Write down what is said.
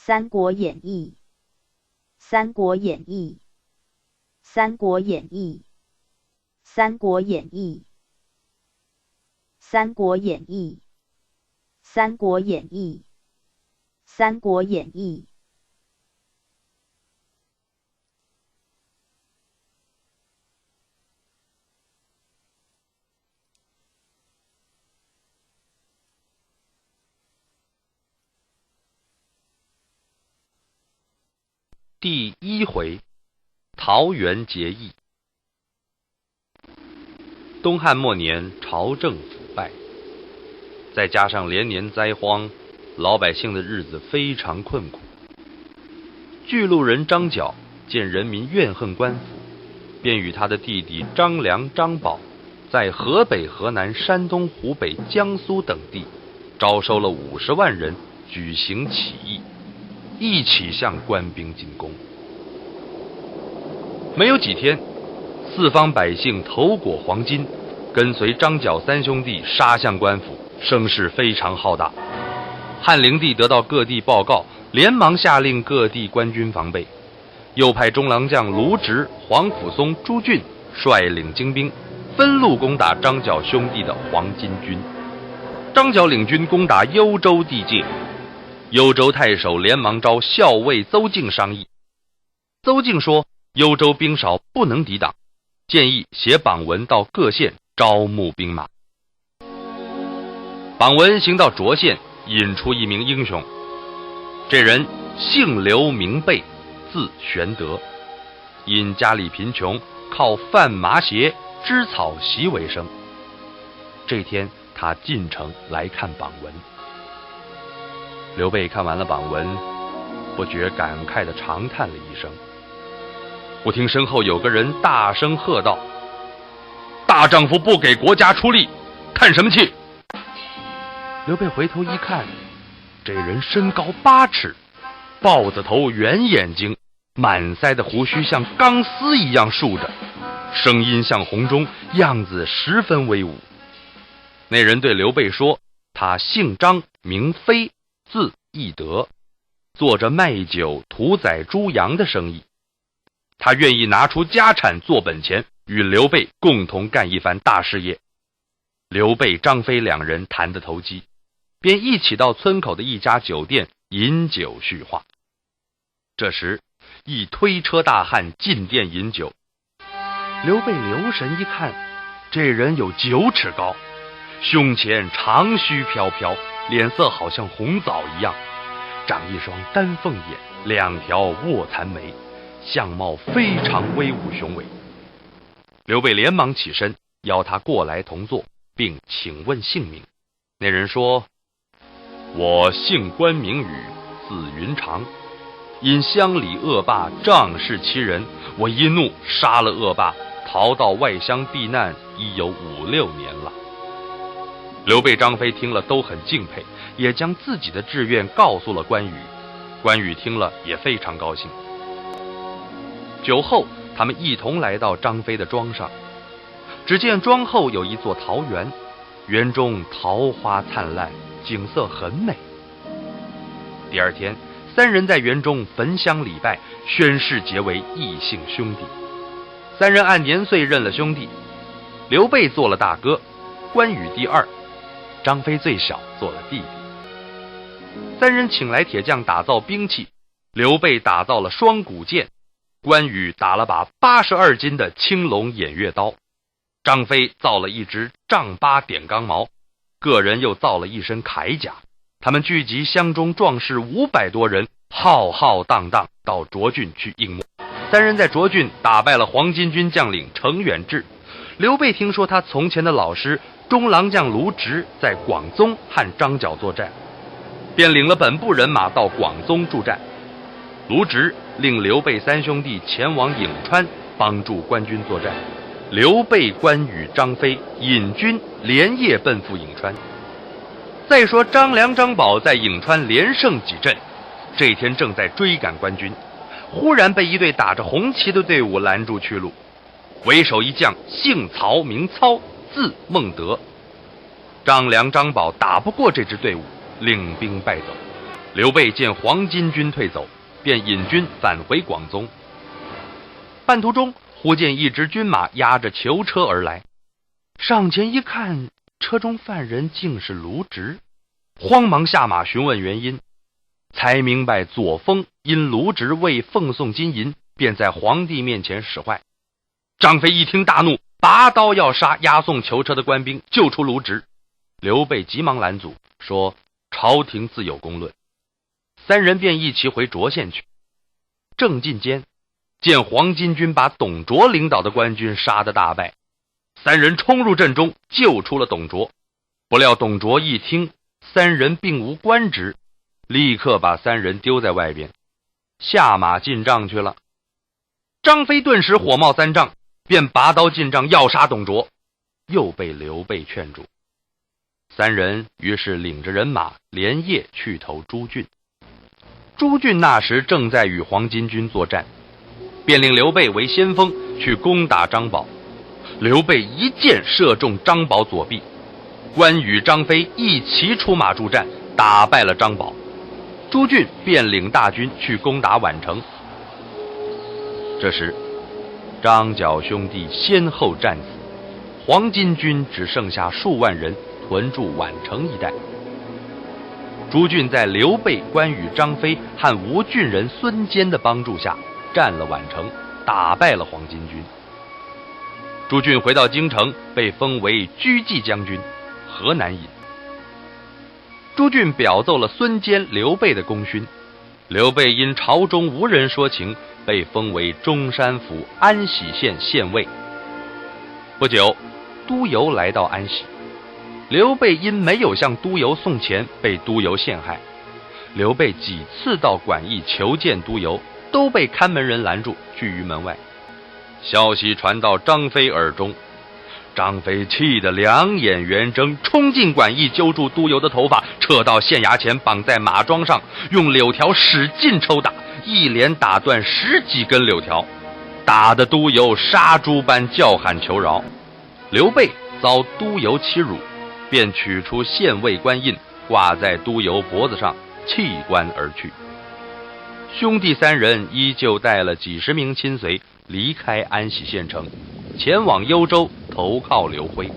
三国演义》三国演义》三国演义》三国演义》三国演义》三国演义》三国演义》第1回，桃园结义。东汉末年，朝政腐败，再加上连年灾荒，老百姓的日子非常困苦。巨鹿人张角见人民怨恨官府，便与他的弟弟张良、张宝在河北、河南、山东、湖北、江苏等地招收了50万人，举行起义，一起向官兵进攻。没有几天，四方百姓头裹黄金，跟随张角三兄弟杀向官府，声势非常浩大。汉灵帝得到各地报告，连忙下令各地官军防备，又派中郎将卢植、黄甫松、朱俊率领精兵，分路攻打张角兄弟的黄巾军。张角领军攻打幽州地界，幽州太守连忙召校尉邹靖商议。邹靖说幽州兵少，不能抵挡，建议写榜文到各县招募兵马。榜文行到涿县，引出一名英雄，这人姓刘名备，字玄德，因家里贫穷，靠贩麻鞋、织草席为生。这天他进城来看榜文。刘备看完了榜文，不觉感慨地长叹了一声。我听身后有个人大声喝道：“大丈夫不给国家出力，叹什么气？”刘备回头一看，这人身高8尺，豹子头、圆眼睛，满腮的胡须像钢丝一样竖着，声音像洪钟，样子十分威武。那人对刘备说，他姓张，名飞，字翼德，做着卖酒、屠宰猪羊的生意。他愿意拿出家产做本钱，与刘备共同干一番大事业。刘备、张飞两人谈得投机，便一起到村口的一家酒店饮酒叙话。这时，一推车大汉进店饮酒。刘备留神一看，这人有9尺高，胸前长须飘飘，脸色好像红枣一样，长一双丹凤眼，2条卧蚕眉，相貌非常威武雄伟。刘备连忙起身，邀他过来同坐，并请问姓名。那人说：“我姓关名羽，字云长，因乡里恶霸仗势欺人，我一怒杀了恶霸，逃到外乡避难，已有5、6年了。”刘备、张飞听了都很敬佩，也将自己的志愿告诉了关羽。关羽听了也非常高兴。酒后，他们一同来到张飞的庄上，只见庄后有一座桃园，园中桃花灿烂，景色很美。第二天，3人在园中焚香礼拜，宣誓结为异姓兄弟。3人按年岁认了兄弟，刘备做了大哥，关羽第2，张飞最小，做了弟弟。3人请来铁匠打造兵器，刘备打造了双股剑，关羽打了把82斤的青龙偃月刀，张飞造了一只丈8点钢矛，个人又造了一身铠甲。他们聚集乡中壮士500多人，浩浩荡荡到涿郡去应募。3人在涿郡打败了黄巾军将领程远志。刘备听说他从前的老师中郎将卢植在广宗和张角作战，便领了本部人马到广宗助战。卢植令刘备3兄弟前往颍川，帮助官军作战。刘备、关羽、张飞引军连夜奔赴颍川。再说张良、张宝在颍川连胜几阵，这天正在追赶官军，忽然被一队打着红旗的队伍拦住去路。为首一将姓曹，名操，字孟德。张良、张宝打不过这支队伍，领兵败走。刘备见黄巾军退走，便引军返回广宗。半途中，忽见一支军马押着囚车而来，上前一看，车中犯人竟是卢植，慌忙下马询问原因，才明白左峰因卢植未奉送金银，便在皇帝面前使坏。张飞一听大怒，拔刀要杀押送囚车的官兵，救出卢植。刘备急忙拦阻，说朝廷自有公论。三人便一齐回涿县去。正进间，见黄巾军把董卓领导的官军杀得大败，三人冲入阵中，救出了董卓。不料董卓一听三人并无官职，立刻把三人丢在外边，下马进帐去了。张飞顿时火冒三丈，便拔刀进帐要杀董卓，又被刘备劝住。三人于是领着人马连夜去投朱俊。朱俊那时正在与黄巾军作战，便令刘备为先锋去攻打张宝。刘备一箭射中张宝左臂，关羽、张飞一齐出马助战，打败了张宝。朱俊便领大军去攻打宛城。这时张角兄弟先后战死，黄巾军只剩下数万人屯驻宛城一带。朱俊在刘备、关羽、张飞和吴郡人孙坚的帮助下占了宛城，打败了黄巾军。朱俊回到京城，被封为车骑将军，河南尹。朱俊表奏了孙坚、刘备的功勋。刘备因朝中无人说情，被封为中山府安喜县县尉。不久，督邮来到安喜，刘备因没有向督邮送钱，被督邮陷害。刘备几次到馆驿求见督邮，都被看门人拦住，拒于门外。消息传到张飞耳中，张飞气得两眼圆睁，冲进馆驿，揪住督邮的头发，扯到县衙前，绑在马桩上，用柳条使劲抽打，一连打断10几根柳条，打得督邮杀猪般叫喊求饶。刘备遭督邮欺辱，便取出县尉官印，挂在督邮脖子上，弃官而去。兄弟三人依旧带了几十名亲随离开安喜县城，前往幽州投靠刘辉。